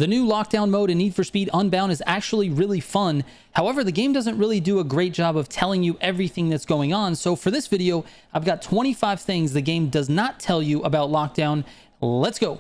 The new lockdown mode in Need for Speed Unbound is actually really fun. However, the game doesn't really do a great job of telling you everything that's going on. So for this video, I've got 25 things the game does not tell you about lockdown. Let's go.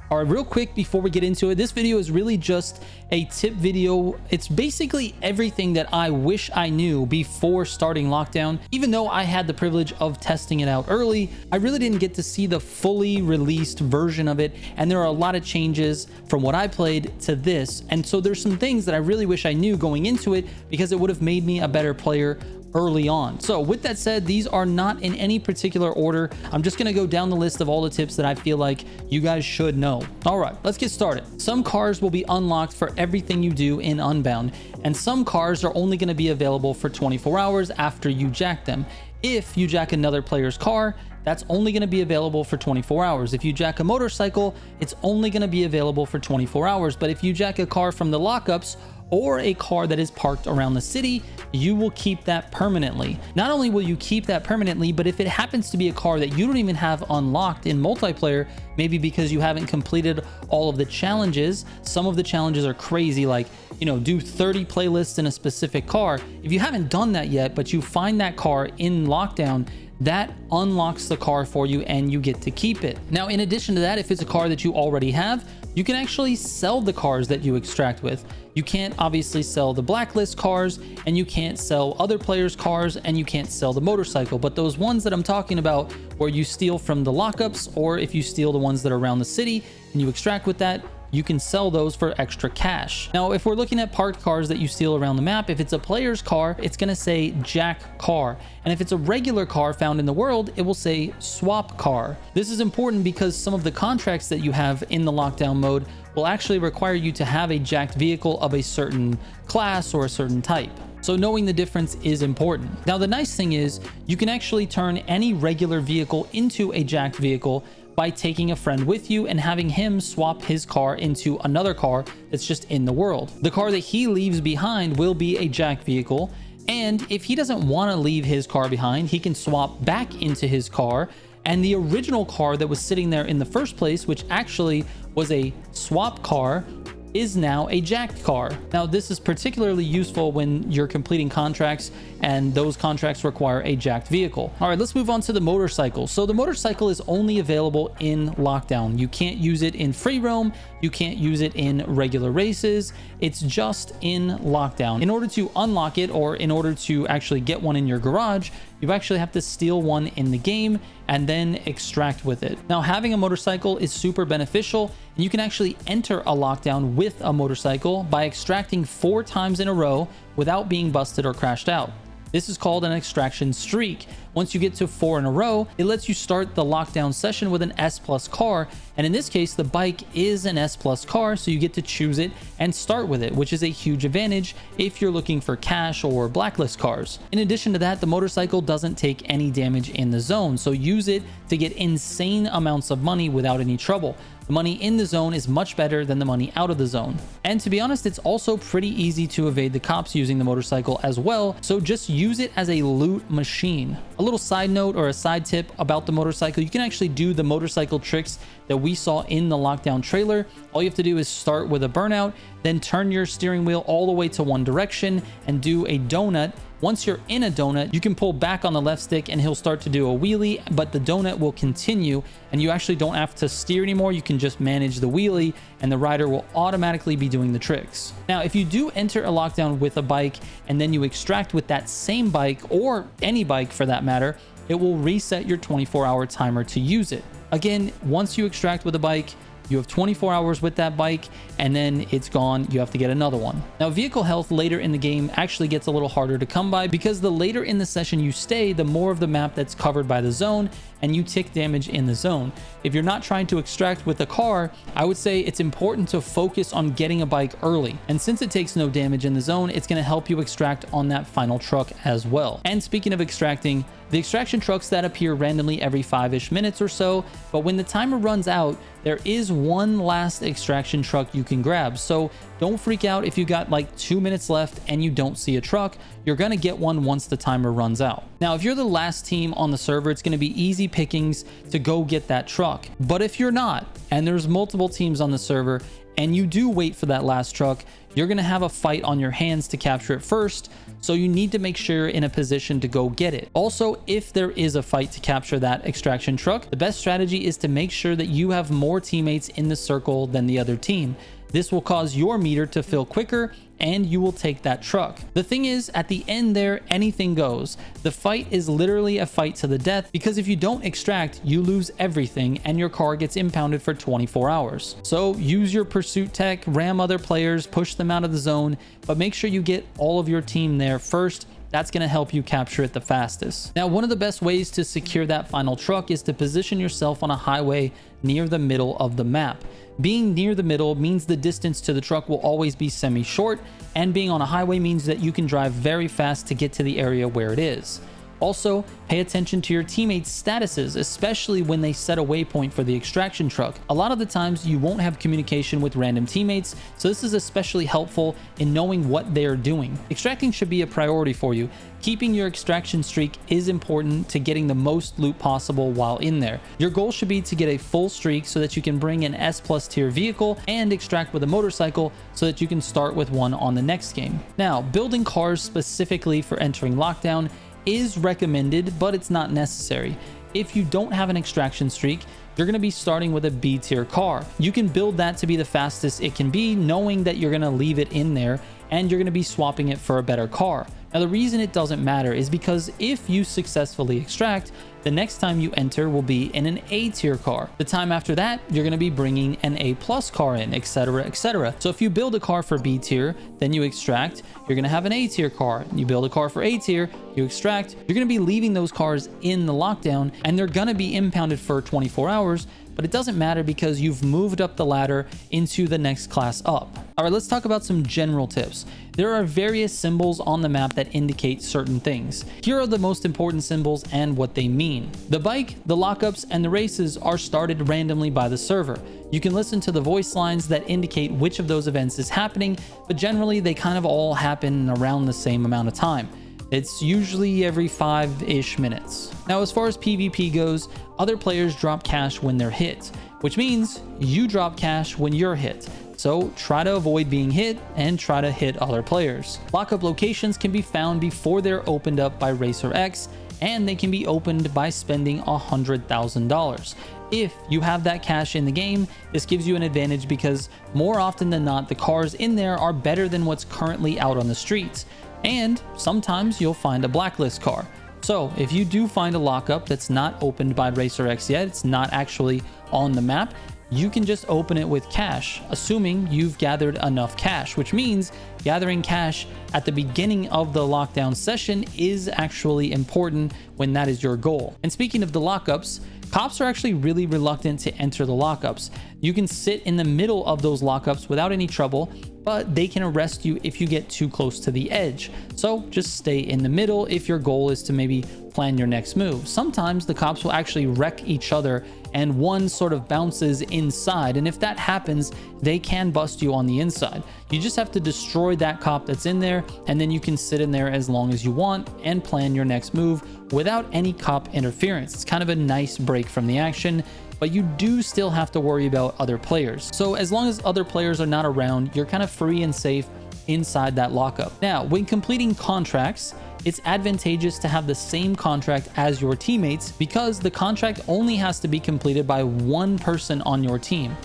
All right, real quick before we get into it, this video is really just a tip video. It's basically everything that I wish I knew before starting lockdown. Even though I had the privilege of testing it out early, I really didn't get to see the fully released version of it, and there are a lot of changes from what I played to this. And so there's some things that I really wish I knew going into it, because it would have made me a better player early on. So with that said, these are not in any particular order. I'm just going to go down the list of all the tips that I feel like you guys should know. All right, let's get started. Some cars will be unlocked for everything you do in Unbound, and some cars are only going to be available for 24 hours after you jack them. If you jack another player's car, that's only going to be available for 24 hours. If you jack a motorcycle, it's only going to be available for 24 hours. But if you jack a car from the lockups or a car that is parked around the city, you will keep that permanently. Not only will you keep that permanently, but if it happens to be a car that you don't even have unlocked in multiplayer, maybe because you haven't completed all of the challenges, some of the challenges are crazy, like, you know, do 30 playlists in a specific car. If you haven't done that yet, but you find that car in lockdown, that unlocks the car for you and you get to keep it. Now, in addition to that, if it's a car that you already have, you can actually sell the cars that you extract with. You can't obviously sell the blacklist cars, and you can't sell other players' cars, and you can't sell the motorcycle. But those ones that I'm talking about, where you steal from the lockups, or if you steal the ones that are around the city and you extract with that, you can sell those for extra cash. Now, if we're looking at parked cars that you steal around the map, if it's a player's car, it's going to say jack car. And if it's a regular car found in the world, it will say swap car. This is important because some of the contracts that you have in the lockdown mode will actually require you to have a jacked vehicle of a certain class or a certain type. So knowing the difference is important. Now, the nice thing is you can actually turn any regular vehicle into a jacked vehicle by taking a friend with you and having him swap his car into another car that's just in the world. The car that he leaves behind will be a jacked vehicle, and if he doesn't want to leave his car behind, he can swap back into his car, and the original car that was sitting there in the first place, which actually was a swap car, is now a jacked car. Now, this is particularly useful when you're completing contracts and those contracts require a jacked vehicle. All right, let's move on to the motorcycle. So the motorcycle is only available in lockdown. You can't use it in free roam. You can't use it in regular races. It's just in lockdown. In order to unlock it, or in order to actually get one in your garage, you actually have to steal one in the game and then extract with it. Now, having a motorcycle is super beneficial, and you can actually enter a lockdown with a motorcycle by extracting 4 times in a row without being busted or crashed out. This is called an extraction streak. Once you get to 4 in a row, it lets you start the lockdown session with an S+ car. And in this case, the bike is an S+ car, so you get to choose it and start with it, which is a huge advantage if you're looking for cash or blacklist cars. In addition to that, the motorcycle doesn't take any damage in the zone, so use it to get insane amounts of money without any trouble. The money in the zone is much better than the money out of the zone. And to be honest, it's also pretty easy to evade the cops using the motorcycle as well, so just use it as a loot machine. A little side note or a side tip about the motorcycle, you can actually do the motorcycle tricks that we saw in the lockdown trailer. All you have to do is start with a burnout, then turn your steering wheel all the way to one direction and do a donut. Once you're in a donut, you can pull back on the left stick and he'll start to do a wheelie, but the donut will continue and you actually don't have to steer anymore. You can just manage the wheelie and the rider will automatically be doing the tricks. Now, if you do enter a lockdown with a bike and then you extract with that same bike, or any bike for that matter, it will reset your 24-hour timer to use it. Again, once you extract with a bike, you have 24 hours with that bike, and then it's gone. You have to get another one. Now, vehicle health later in the game actually gets a little harder to come by, because the later in the session you stay, the more of the map that's covered by the zone, and you take damage in the zone. If you're not trying to extract with a car, I would say it's important to focus on getting a bike early. And since it takes no damage in the zone, it's going to help you extract on that final truck as well. And speaking of extracting, the extraction trucks that appear randomly every 5-ish minutes or so, but when the timer runs out, there is one last extraction truck you can grab. So don't freak out if you got like 2 minutes left and you don't see a truck. You're gonna get one once the timer runs out. Now, if you're the last team on the server, it's gonna be easy pickings to go get that truck. But if you're not, and there's multiple teams on the server, and you do wait for that last truck, you're gonna have a fight on your hands to capture it first, so you need to make sure you're in a position to go get it. Also, if there is a fight to capture that extraction truck, the best strategy is to make sure that you have more teammates in the circle than the other team. This will cause your meter to fill quicker and you will take that truck. The thing is, at the end there, anything goes. The fight is literally a fight to the death, because if you don't extract, you lose everything and your car gets impounded for 24 hours. So use your pursuit tech, ram other players, push them out of the zone, but make sure you get all of your team there first. That's going to help you capture it the fastest. Now, one of the best ways to secure that final truck is to position yourself on a highway near the middle of the map. Being near the middle means the distance to the truck will always be semi-short, and being on a highway means that you can drive very fast to get to the area where it is. Also, pay attention to your teammates' statuses, especially when they set a waypoint for the extraction truck. A lot of the times you won't have communication with random teammates, so this is especially helpful in knowing what they are doing. Extracting should be a priority for you. Keeping your extraction streak is important to getting the most loot possible while in there. Your goal should be to get a full streak so that you can bring an S+ tier vehicle and extract with a motorcycle so that you can start with one on the next game. Now, building cars specifically for entering lockdown is recommended, but it's not necessary. If you don't have an extraction streak, you're going to be starting with a B tier car. You can build that to be the fastest it can be, knowing that you're going to leave it in there and you're going to be swapping it for a better car. Now, the reason it doesn't matter is because if you successfully extract, the next time you enter will be in an A tier car. The time after that, you're going to be bringing an A+ car in, etc, etc. So if you build a car for B tier, then you extract, you're going to have an A tier car. You build a car for A tier, you extract, you're going to be leaving those cars in the lockdown and they're going to be impounded for 24 hours, but it doesn't matter because you've moved up the ladder into the next class up. All right, let's talk about some general tips. There are various symbols on the map that indicate certain things. Here are the most important symbols and what they mean. The bike, the lockups, and the races are started randomly by the server. You can listen to the voice lines that indicate which of those events is happening, but generally they kind of all happen around the same amount of time. It's usually every 5-ish minutes. Now, as far as PvP goes, other players drop cash when they're hit, which means you drop cash when you're hit. So try to avoid being hit and try to hit other players. Lockup locations can be found before they're opened up by Racer X, and they can be opened by spending $100,000. If you have that cash in the game, this gives you an advantage because more often than not, the cars in there are better than what's currently out on the streets. And sometimes you'll find a blacklist car. So if you do find a lockup that's not opened by Racer X yet, it's not actually on the map, you can just open it with cash, assuming you've gathered enough cash, which means gathering cash at the beginning of the lockdown session is actually important when that is your goal. And speaking of the lockups, cops are actually really reluctant to enter the lockups. You can sit in the middle of those lockups without any trouble, but they can arrest you if you get too close to the edge. So just stay in the middle if your goal is to maybe plan your next move. Sometimes the cops will actually wreck each other and one sort of bounces inside, and if that happens, they can bust you on the inside. You just have to destroy that cop that's in there, and then you can sit in there as long as you want and plan your next move without any cop interference. It's kind of a nice break from the action, but you do still have to worry about other players. So as long as other players are not around, you're kind of free and safe inside that lockup. Now, when completing contracts, it's advantageous to have the same contract as your teammates because the contract only has to be completed by one person on your team,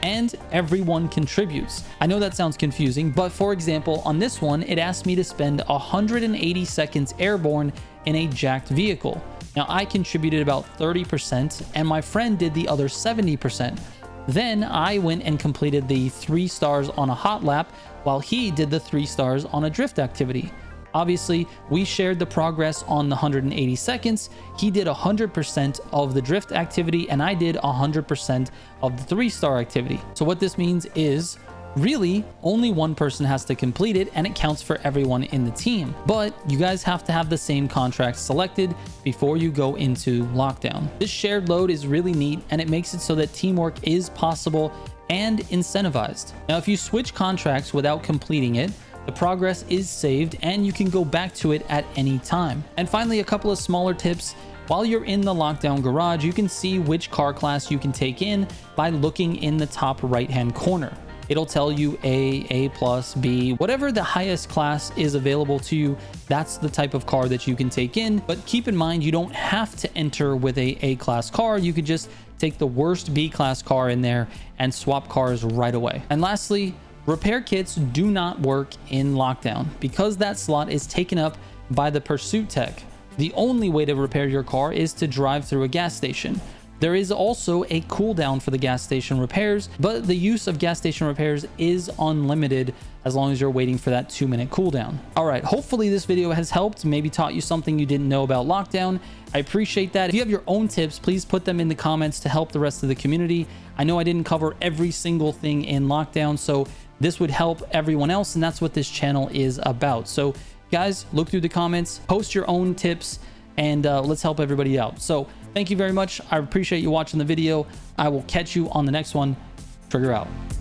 and everyone contributes. I know that sounds confusing, but for example, on this one, it asked me to spend 180 seconds airborne in a jacked vehicle. Now, I contributed about 30% and my friend did the other 70%. Then I went and completed the 3 stars on a hot lap while he did the 3 stars on a drift activity. Obviously, we shared the progress on the 180 seconds. He did 100% of the drift activity and I did 100% of the 3-star activity. So what this means is Really, only one person has to complete it and it counts for everyone in the team. But you guys have to have the same contracts selected before you go into lockdown. This shared load is really neat and it makes it so that teamwork is possible and incentivized. Now, if you switch contracts without completing it, the progress is saved and you can go back to it at any time. And finally, a couple of smaller tips. While you're in the lockdown garage, you can see which car class you can take in by looking in the top right-hand corner. It'll tell you A plus, B, whatever the highest class is available to you, that's the type of car that you can take in. But keep in mind, you don't have to enter with a A-class car. You could just take the worst B-class car in there and swap cars right away. And lastly, repair kits do not work in lockdown because that slot is taken up by the pursuit tech. The only way to repair your car is to drive through a gas station. There is also a cooldown for the gas station repairs, but the use of gas station repairs is unlimited as long as you're waiting for that 2-minute cooldown. All right, hopefully this video has helped, maybe taught you something you didn't know about lockdown. I appreciate that. If you have your own tips, please put them in the comments to help the rest of the community. I know I didn't cover every single thing in lockdown, so this would help everyone else, and that's what this channel is about. So guys, look through the comments, post your own tips, and let's help everybody out. So thank you very much. I appreciate you watching the video. I will catch you on the next one. Trigger out.